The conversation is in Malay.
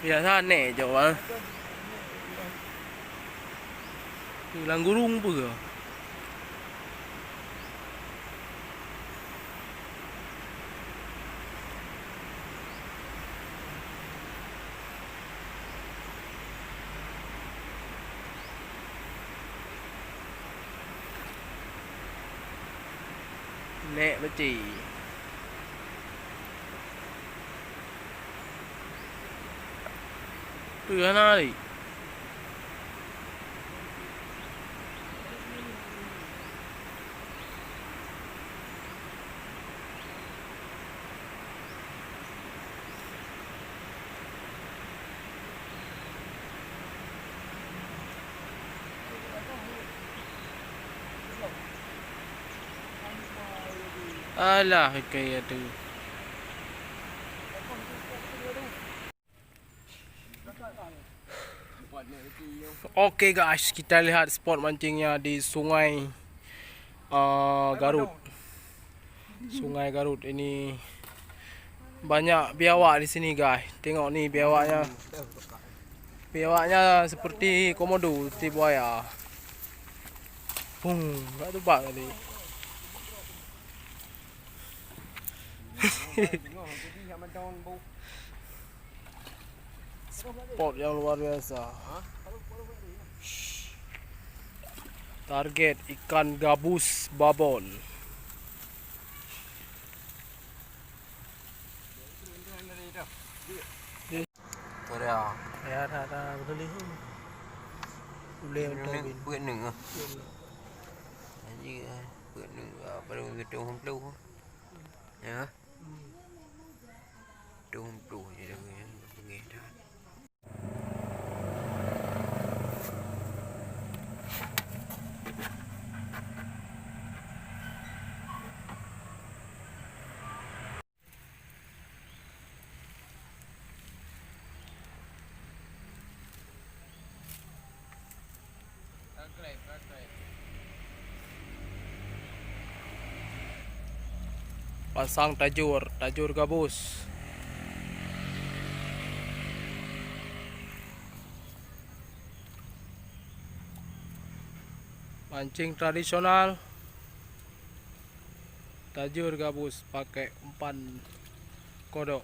Biasa nek je orang. Hilang gurung apa ke? Nek beci. Tu kan hari. Alah kayak tu. Oke guys, kita lihat spot mancingnya di Sungai Garut. Sungai Garut ini banyak biawak di sini guys. Tengok ni biawaknya. Biawaknya seperti komodo, seperti buaya. Tak tebak tadi. Spot yang luar biasa. Target ikan gabus babon. Dah. Ya dah betul ni. Boleh betul. Buat neng ah. Jadi buat neng pada gedung hemplu. Ya. Gedung hemplu je dah pergi dah. Pasang tajur gabus. Mancing tradisional. Tajur gabus pakai umpan kodok.